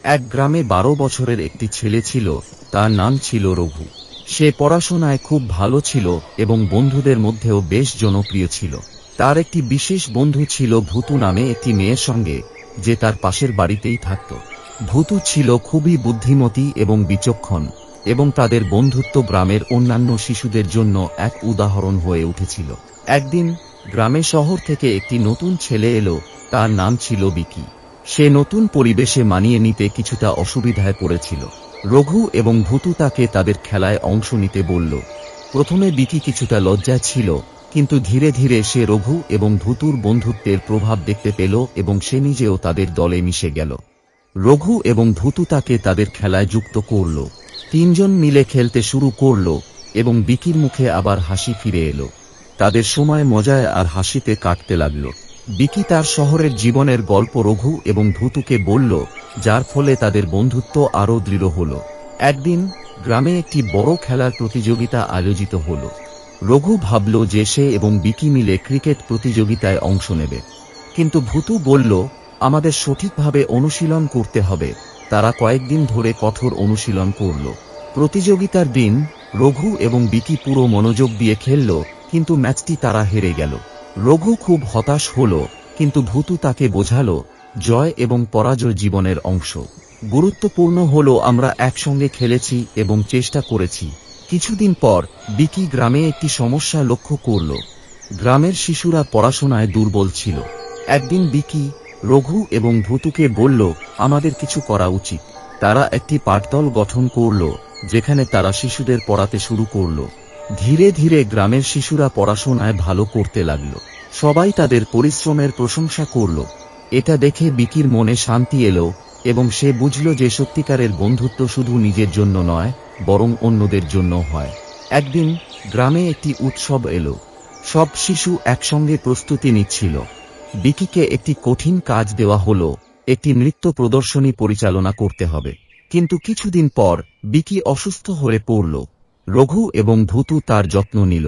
এক গ্রামে 12 বছরের একটি ছেলে ছিল, তার নাম ছিল রঘু। সে পড়াশোনায় খুব ভালো ছিল এবং বন্ধুদের মধ্যেও বেশ জনপ্রিয় ছিল। তার একটি বিশেষ বন্ধু ছিল ভূতু নামে একটি মেয়ের সঙ্গে, যে তার পাশের বাড়িতেই থাকত। ভূতু ছিল খুবই বুদ্ধিমতী এবং বিচক্ষণ, এবং তাদের বন্ধুত্ব গ্রামের অন্যান্য শিশুদের জন্য এক উদাহরণ হয়ে উঠেছিল। একদিন গ্রামে শহর থেকে একটি নতুন ছেলে এলো, তার নাম ছিল বিকি। সে নতুন পরিবেশে মানিয়ে নিতে কিছুটা অসুবিধায় পড়েছিল। রঘু এবং ভূতু তাকে তাদের খেলায় অংশ নিতে বলল। প্রথমে বিকি কিছুটা লজ্জায় ছিল, কিন্তু ধীরে ধীরে সে রঘু এবং ভূতুর বন্ধুত্বের প্রভাব দেখতে পেল এবং সে নিজেও তাদের দলে মিশে গেল। রঘু এবং ভূতু তাকে তাদের খেলায় যুক্ত করল। তিনজন মিলে খেলতে শুরু করল এবং বিকির মুখে আবার হাসি ফিরে এলো। তাদের সময় মজায় আর হাসিতে কাটতে লাগল। বিকি তার শহরের জীবনের গল্প রঘু এবং ভূতুকে বলল, যার ফলে তাদের বন্ধুত্ব আরও দৃঢ় হল। একদিন গ্রামে একটি বড় খেলার প্রতিযোগিতা আয়োজিত হল। রঘু ভাবল যে সে এবং বিকি মিলে ক্রিকেট প্রতিযোগিতায় অংশ নেবে, কিন্তু ভূতু বলল, আমাদের সঠিকভাবে অনুশীলন করতে হবে। তারা কয়েকদিন ধরে কঠোর অনুশীলন করল। প্রতিযোগিতার দিন রঘু এবং বিকি পুরো মনোযোগ দিয়ে খেলল, কিন্তু ম্যাচটি তারা হেরে গেল। রঘু খুব হতাশ হল, কিন্তু ভূতু তাকে বোঝালো, জয় এবং পরাজয় জীবনের অংশ। গুরুত্বপূর্ণ হল আমরা একসঙ্গে খেলেছি এবং চেষ্টা করেছি। কিছুদিন পর বিকি গ্রামে একটি সমস্যা লক্ষ্য করল। গ্রামের শিশুরা পড়াশোনায় দুর্বল ছিল। একদিন বিকি রঘু এবং ভূতুকে বলল, আমাদের কিছু করা উচিত। তারা একটি পাঠদল গঠন করল, যেখানে তারা শিশুদের পড়াতে শুরু করল। ধীরে ধীরে গ্রামের শিশুরা পড়াশোনায় ভালো করতে লাগল। সবাই তাদের পরিশ্রমের প্রশংসা করল। এটা দেখে বিকির মনে শান্তি এলো এবং সে বুঝল যে সত্যিকারের বন্ধুত্ব শুধু নিজের জন্য নয়, বরং অন্যদের জন্য হয়। একদিন গ্রামে একটি উৎসব এলো। সব শিশু একসঙ্গে প্রস্তুতি নিচ্ছিল। বিকিকে একটি কঠিন কাজ দেওয়া হলো, একটি নৃত্য প্রদর্শনী পরিচালনা করতে হবে। কিন্তু কিছুদিন পর বিকি অসুস্থ হয়ে পড়ল। রঘু এবং ভূতু তার যত্ন নিল।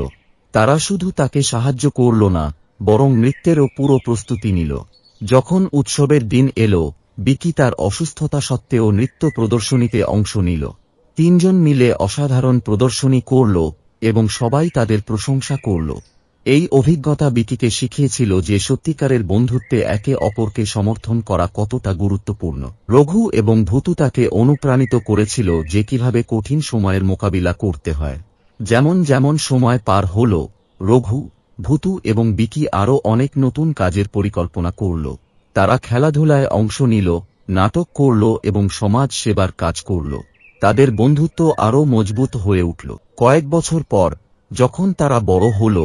তারা শুধু তাকে সাহায্য করল না, বরং নৃত্যেরও পুরো প্রস্তুতি নিল। যখন উৎসবের দিন এলো, বিকি তার অসুস্থতা সত্ত্বেও নৃত্য প্রদর্শনীতে অংশ নিল। তিনজন মিলে অসাধারণ প্রদর্শনী করল এবং সবাই তাদের প্রশংসা করল। এই অভিজ্ঞতা বিকিকে শিখিয়েছিল যে সত্যিকারের বন্ধুত্বে একে অপরকে সমর্থন করা কতটা গুরুত্বপূর্ণ। রঘু এবং ভূতু তাকে অনুপ্রাণিত করেছিল যে কিভাবে কঠিন সময়ের মোকাবিলা করতে হয়। যেমন যেমন সময় পার হল, রঘু, ভূতু এবং বিকি আরও অনেক নতুন কাজের পরিকল্পনা করল। তারা খেলাধুলায় অংশ নিল, নাটক করল এবং সমাজ সেবার কাজ করল। তাদের বন্ধুত্ব আরও মজবুত হয়ে উঠল। কয়েক বছর পর যখন তারা বড় হল,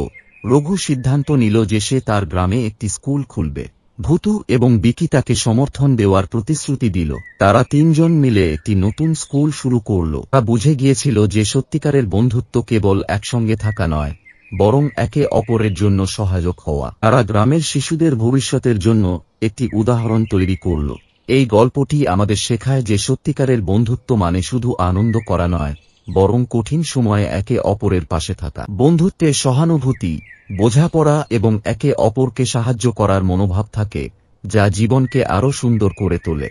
রঘু সিদ্ধান্ত নিল যে সে তার গ্রামে একটি স্কুল খুলবে। ভূতু এবং বিকি তাকে সমর্থন দেওয়ার প্রতিশ্রুতি দিল। তারা তিনজন মিলে একটি নতুন স্কুল শুরু করল। তারা বুঝে গিয়েছিল যে সত্যিকারের বন্ধুত্ব কেবল একসঙ্গে থাকা নয়, বরং একে অপরের জন্য সহায়ক হওয়া। তারা গ্রামের শিশুদের ভবিষ্যতের জন্য একটি উদাহরণ তৈরি করল। এই গল্পটি আমাদের শেখায় যে সত্যিকারের বন্ধুত্ব মানে শুধু আনন্দ করা নয়, বরং কঠিন সময়ে একে অপরের পাশে থাকা। বন্ধুত্বে সহানুভূতি, বোঝাপড়া এবং একে অপরকে সাহায্য করার মনোভাব থাকে, যা জীবনকে আরও সুন্দর করে তোলে।